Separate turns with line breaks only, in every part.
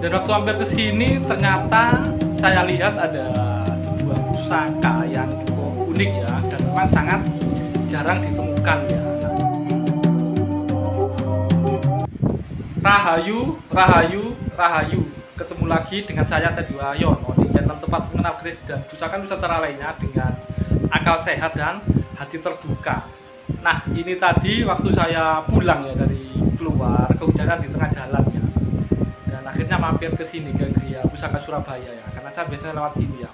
Dan waktu hampir ke sini ternyata saya lihat ada sebuah pusaka yang cukup unik ya, dan memang sangat jarang ditemukan ya. Rahayu, Rahayu, Rahayu. Ketemu lagi dengan saya Teddy Wahyono di channel Tempat Mengenal Keris dan Pusaka Nusantara lainnya dengan akal sehat dan hati terbuka. Nah, ini tadi waktu saya pulang ya dari keluar, kehujanan di tengah jalan ya. Dan akhirnya mampir ke sini ke Gria Pusaka Surabaya ya, karena saya biasanya lewat sini ya.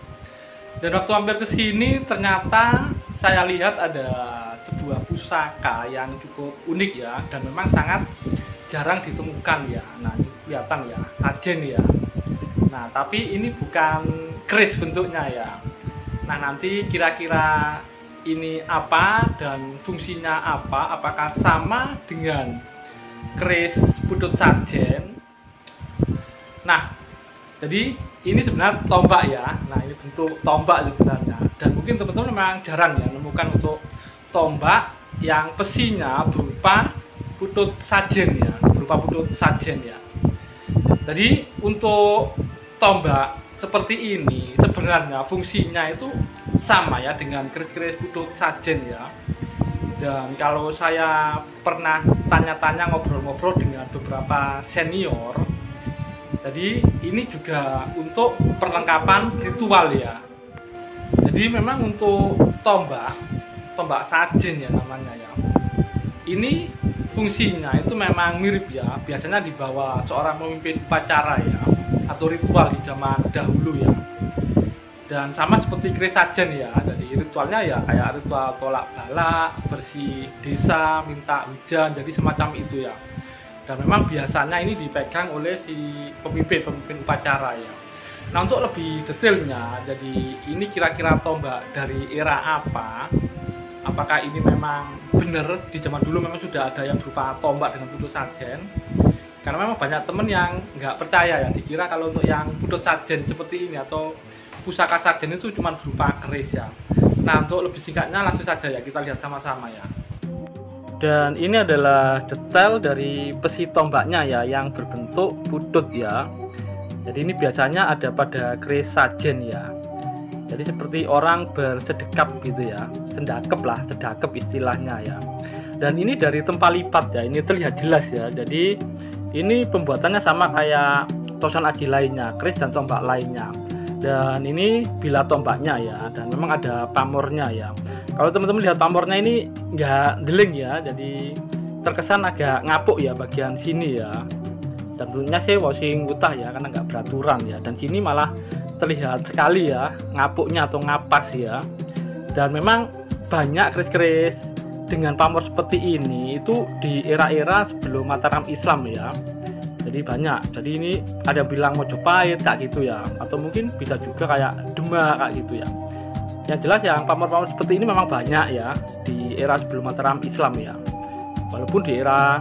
Dan waktu mampir ke sini ternyata saya lihat ada sebuah pusaka yang cukup unik ya, dan memang sangat jarang ditemukan ya. Nah, ini kelihatan ya, sajen ya. Nah, tapi ini bukan keris bentuknya ya. Nah, nanti kira-kira ini apa dan fungsinya apa? Apakah sama dengan keris putut sajen? Nah, jadi ini sebenarnya tombak ya. Nah, ini bentuk tombak sebenarnya. Dan mungkin teman-teman memang jarang ya menemukan untuk tombak yang besinya berupa putut sajen ya, berupa putut sajen ya. Jadi untuk tombak seperti ini sebenarnya fungsinya itu sama ya dengan keris-keris putut sajen ya. Dan kalau saya pernah tanya-tanya ngobrol-ngobrol dengan beberapa senior, jadi ini juga untuk perlengkapan ritual ya. Jadi memang untuk tombak sajen ya namanya ya, ini fungsinya itu memang mirip ya, biasanya dibawa seorang pemimpin upacara ya, atau ritual di zaman dahulu ya. Dan sama seperti keris sajen ya, jadi ritualnya ya kayak ritual tolak bala, bersih desa, minta hujan, jadi semacam itu ya. Dan memang biasanya ini dipegang oleh si pemimpin upacara ya. Nah, untuk lebih detailnya, jadi ini kira-kira tombak dari era apa? Apakah ini memang benar di zaman dulu memang sudah ada yang berupa tombak dengan putut sajen? Karena memang banyak temen yang nggak percaya ya, dikira kalau untuk yang putut sajen seperti ini atau pusaka sajen itu cuma berupa keris ya. Nah, untuk lebih singkatnya langsung saja ya, kita lihat sama-sama ya. Dan ini adalah detail dari besi tombaknya ya, yang berbentuk putut ya. Jadi ini biasanya ada pada keris sajen ya. Jadi seperti orang bersedekap gitu ya, sedekap istilahnya ya. Dan ini dari tempat lipat ya, ini terlihat jelas ya. Jadi ini pembuatannya sama kayak tosan aji lainnya, keris dan tombak lainnya. Dan ini bila tombaknya ya, dan memang ada pamornya ya. Kalau teman-teman lihat pamornya ini nggak deling ya, jadi terkesan agak ngapuk ya bagian sini ya. Dan tentunya sih washing utah ya, karena nggak beraturan ya. Dan sini malah terlihat sekali ya ngapuknya atau ngapas ya. Dan memang banyak keris-keris dengan pamor seperti ini itu di era-era sebelum Mataram Islam ya. Jadi banyak, jadi ini ada bilang Mojopahit kayak gitu ya, atau mungkin bisa juga kayak Demak kayak gitu ya. Yang jelas yang pamor-pamor seperti ini memang banyak ya di era sebelum Mataram Islam ya. Walaupun di era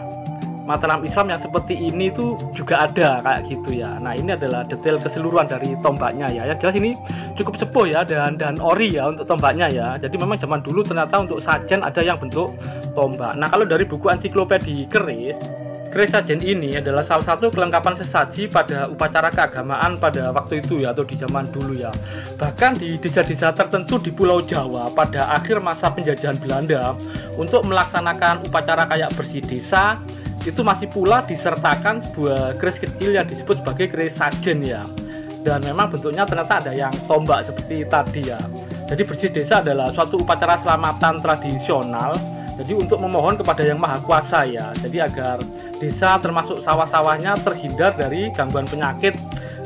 Mataram Islam yang seperti ini tuh juga ada kayak gitu ya. Nah, ini adalah detail keseluruhan dari tombaknya ya. Yang jelas ini cukup sepuh ya, dan ori ya untuk tombaknya ya. Jadi memang zaman dulu ternyata untuk sajen ada yang bentuk tombak. Nah, kalau dari buku ensiklopedi keris sajen ini adalah salah satu kelengkapan sesaji pada upacara keagamaan pada waktu itu ya, atau di zaman dulu ya. Bahkan di desa-desa tertentu di Pulau Jawa pada akhir masa penjajahan Belanda, untuk melaksanakan upacara kayak bersih desa itu masih pula disertakan sebuah keris kecil yang disebut sebagai keris sajen ya. Dan memang bentuknya ternyata ada yang tombak seperti tadi ya. Jadi bersih desa adalah suatu upacara selamatan tradisional, jadi untuk memohon kepada Yang Maha Kuasa ya, jadi agar desa termasuk sawah-sawahnya terhindar dari gangguan penyakit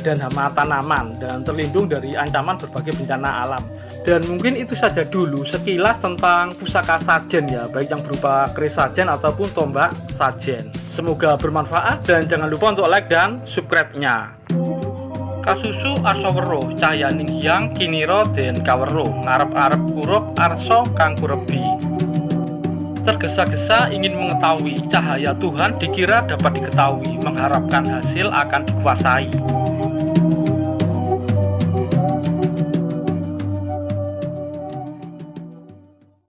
dan hama tanaman, dan terlindung dari ancaman berbagai bencana alam. Dan mungkin itu saja dulu sekilas tentang pusaka sajen ya, baik yang berupa keris sajen ataupun tombak sajen. Semoga bermanfaat, dan jangan lupa untuk like dan subscribe-nya. Kasusu arso weruh cahyaning hyang kiniro den kaweruh, ngarep-arep kuruk arso kang kurebi. Tergesa-gesa ingin mengetahui cahaya Tuhan, dikira dapat diketahui, mengharapkan hasil akan dikuasai.